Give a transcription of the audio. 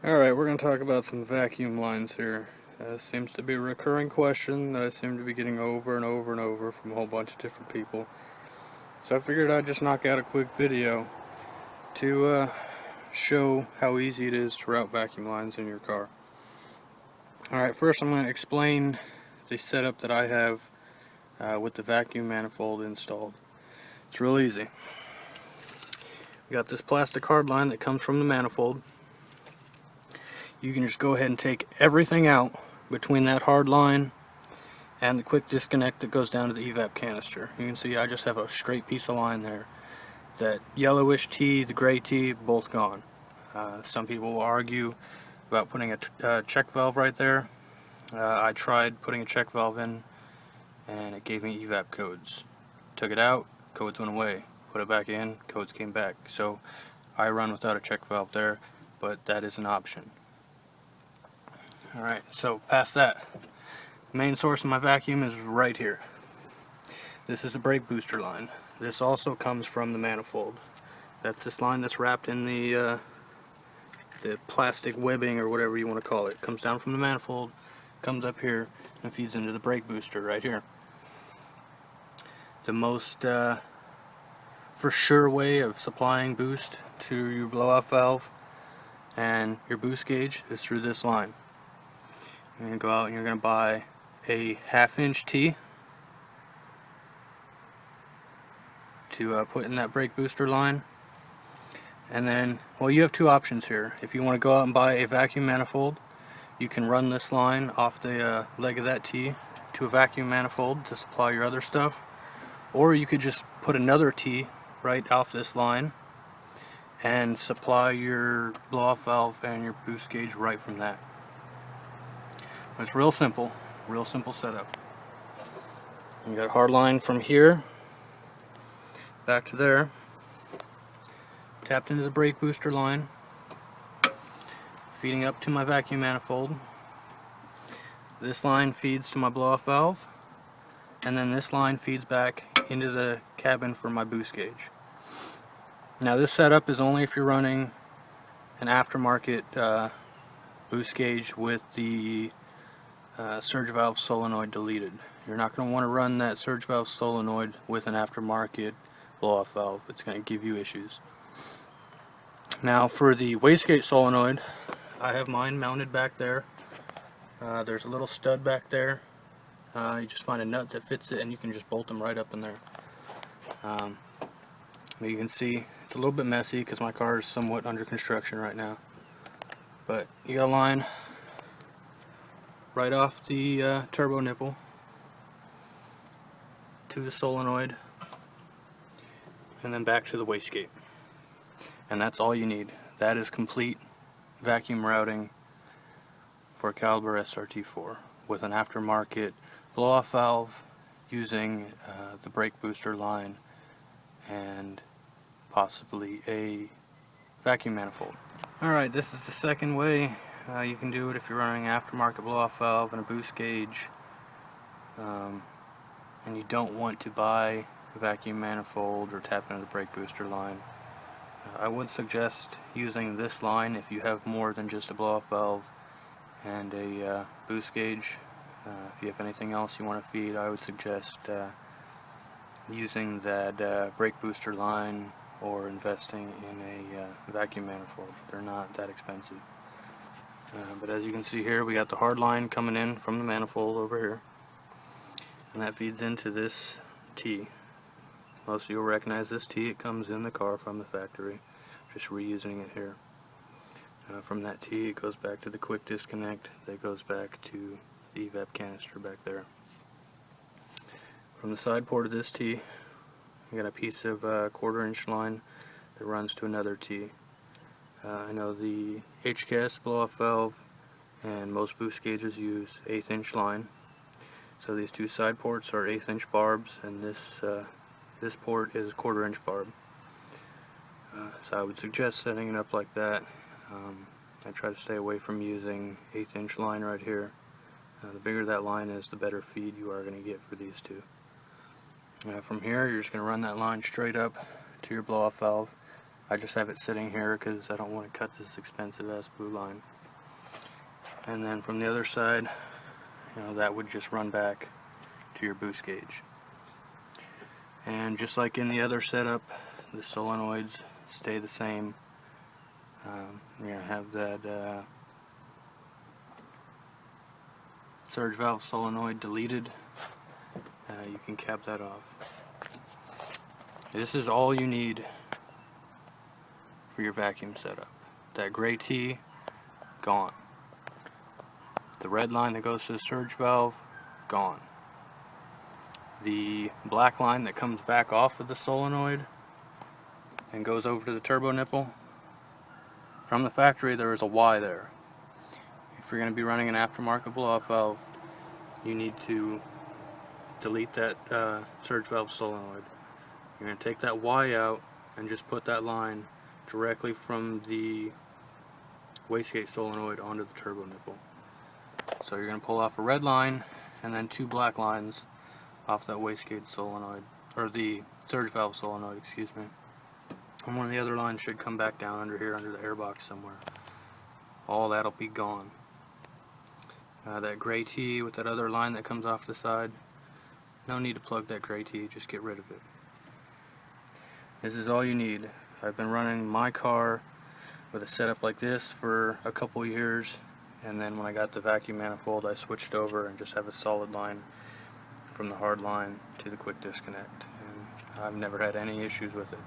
Alright, we're going to talk about some vacuum lines here. Seems to be a recurring question that I seem to be getting over and over and over from a whole bunch of different people. So I figured I'd just knock out a quick video to show how easy it is to route vacuum lines in your car. Alright, first I'm going to explain the setup that I have with the vacuum manifold installed. It's real easy. We got this plastic hard line that comes from the manifold. You can just go ahead and take everything out between that hard line and the quick disconnect that goes down to the evap canister. You can see I just have a straight piece of line there. That yellowish T, the gray T, both gone. Some people will argue about putting a check valve right there. I tried putting a check valve in and it gave me evap codes. Took it out, codes went away. Put it back in, codes came back. So I run without a check valve there, but that is an option. Alright, so past that, the main source of my vacuum is right here. This is the brake booster line. This also comes from the manifold. That's this line that's wrapped in the plastic webbing or whatever you want to call it. It comes down from the manifold, comes up here, and feeds into the brake booster right here. The most for sure way of supplying boost to your blow-off valve and your boost gauge is through this line. You're going to go out and you're going to buy a 1/2" T to put in that brake booster line. And then, well, you have two options here. If you want to go out and buy a vacuum manifold, you can run this line off the leg of that T to a vacuum manifold to supply your other stuff. Or you could just put another T right off this line and supply your blow-off valve and your boost gauge right from that. It's real simple setup. You got a hard line from here back to there, tapped into the brake booster line, feeding up to my vacuum manifold. This line feeds to my blow-off valve, and then this line feeds back into the cabin for my boost gauge. Now this setup is only if you're running an aftermarket boost gauge with the surge valve solenoid deleted. You're not going to want to run that surge valve solenoid with an aftermarket blow-off valve. It's going to give you issues. Now for the Wastegate Solenoid, I have mine mounted back there. There's a little stud back there. You just find a nut that fits it and you can just bolt them right up in there. You can see it's a little bit messy because my car is somewhat under construction right now. But you got a line right off the turbo nipple to the solenoid and then back to the wastegate. And that's all you need. That is complete vacuum routing for a caliber srt-4 with an aftermarket blow-off valve using the brake booster line and possibly a vacuum manifold. Alright, this is the second way you can do it if you're running an aftermarket blow-off valve and a boost gauge and you don't want to buy a vacuum manifold or tap into the brake booster line. I would suggest using this line if you have more than just a blow-off valve and a boost gauge. If you have anything else you want to feed, I would suggest using that brake booster line or investing in a vacuum manifold. They're not that expensive. But as you can see here, we got the hard line coming in from the manifold over here, and that feeds into this T. Most of you will recognize this T. It comes in the car from the factory. Just reusing it here. From that T, it goes back to the quick disconnect. That goes back to the evap canister back there. From the side port of this T, you got a piece of 1/4" line that runs to another T. I know the HKS blow-off valve and most boost gauges use 1/8" line. So these two side ports are 1/8" barbs, and this port is 1/4" barb. So I would suggest setting it up like that. I try to stay away from using 1/8" line right here. The bigger that line is, the better feed you are going to get for these two. From here, you're just going to run that line straight up to your blow-off valve. I just have it sitting here because I don't want to cut this expensive ass blue line. and then from the other side, that would just run back to your boost gauge. And just like in the other setup, the solenoids stay the same. You're going to have that surge valve solenoid deleted. You can cap that off. This is all you need for your vacuum setup. That gray T, gone. The red line that goes to the surge valve, gone. The black line that comes back off of the solenoid and goes over to the turbo nipple, from the factory there is a Y there. If you're going to be running an aftermarket blow-off valve, you need to delete that surge valve solenoid. You're going to take that Y out and just put that line directly from the wastegate solenoid onto the turbo nipple. So you're going to pull off a red line and then 2 black lines off that wastegate solenoid, or the surge valve solenoid, excuse me. And one of the other lines should come back down under here, under the airbox somewhere. All that'll be gone. That gray T with that other line that comes off the side, no need to plug that gray T, just get rid of it. This is all you need. I've been running my car with a setup like this for a couple years, and then when I got the vacuum manifold I switched over and just have a solid line from the hard line to the quick disconnect, and I've never had any issues with it.